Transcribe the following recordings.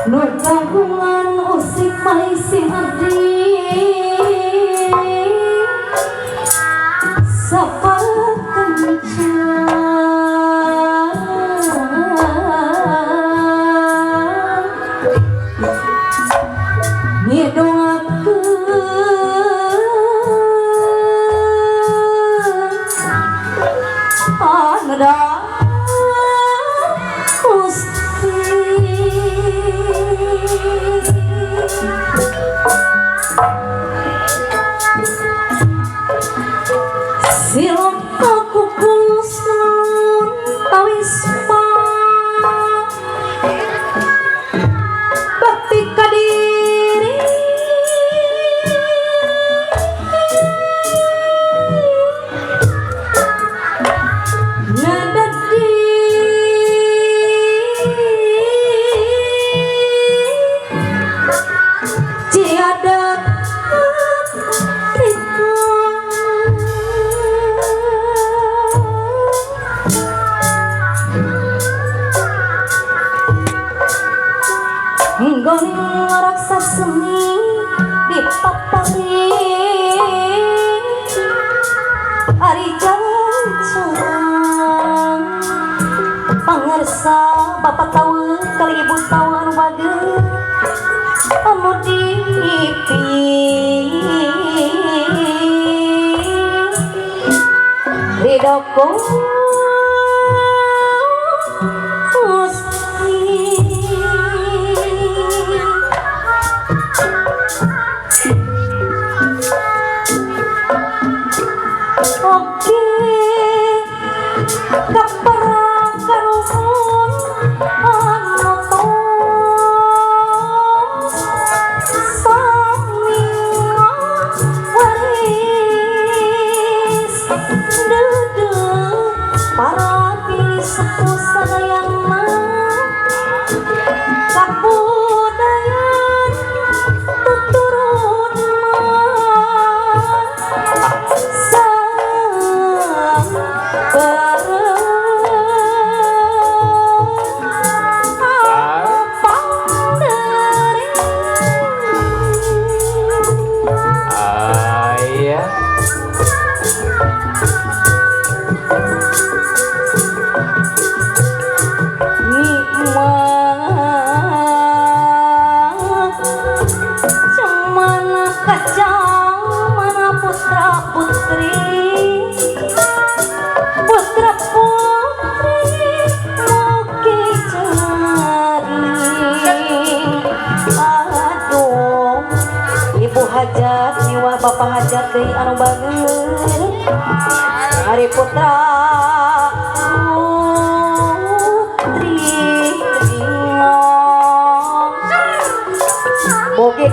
nu kagungan usik maisi abdi Bapak tahu kali ibu tahu anu bageut anu dipi ridoko Bapak hajat deui anu bageut Hari Putra Putri Boge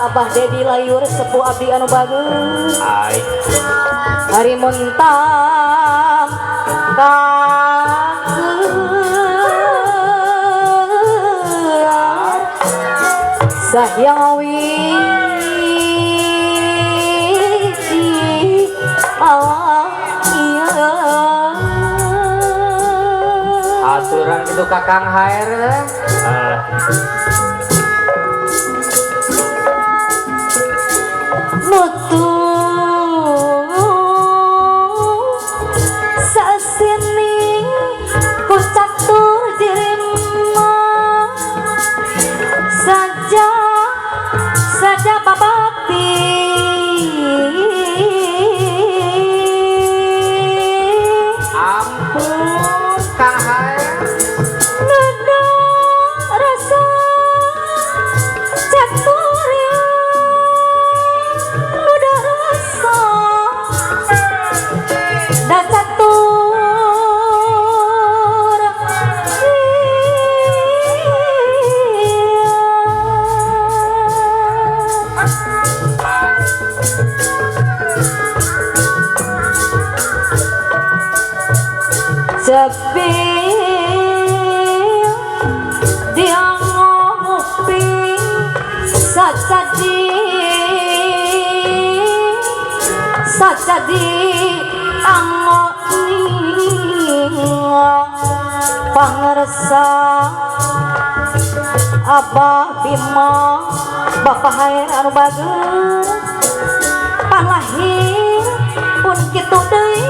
Abah Dedi layur sepuh abdi anu bageus Hari Muntang kageus yang wiji iya aturan itu kakang hair nutu sasini ku catur dirima saja babakti ampun kang hair nada rasa catur ya nada rasa dan catur sepi dia nguping sajadi angoni pangersa Abah Bima Bapak Hair anu bagus palahir pun kitu deui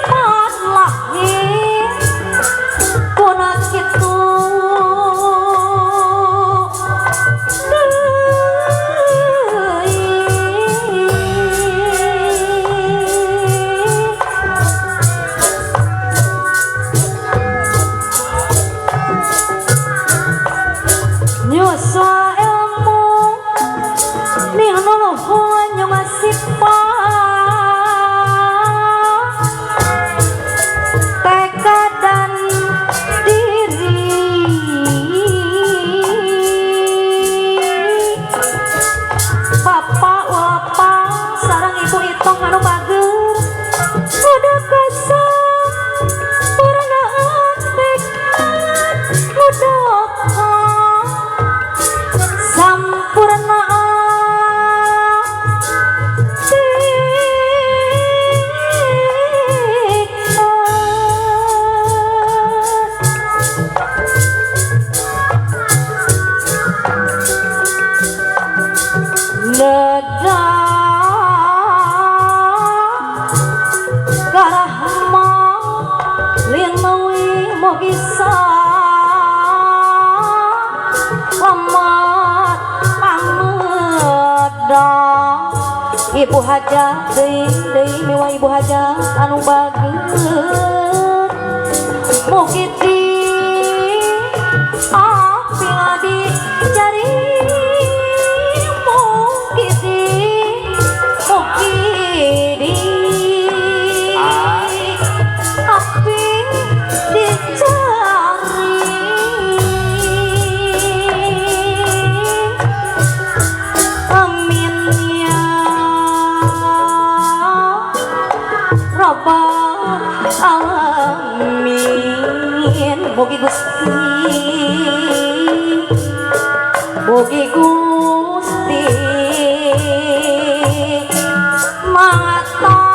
palahir pun kitu nyusul ilmu nih nuluhun yang masih tekad dan diri bapak sarang ibu itong anu bager udah kesal perenaan tekad udah sampurna neda karahma lien mawi mogisa lamat pangedang ibu hajat deui miwa ibu hajat anu bageus mugi di api ngadi cari mugi di api dicari amin ya rabbal alamin mugi Gusti mangatos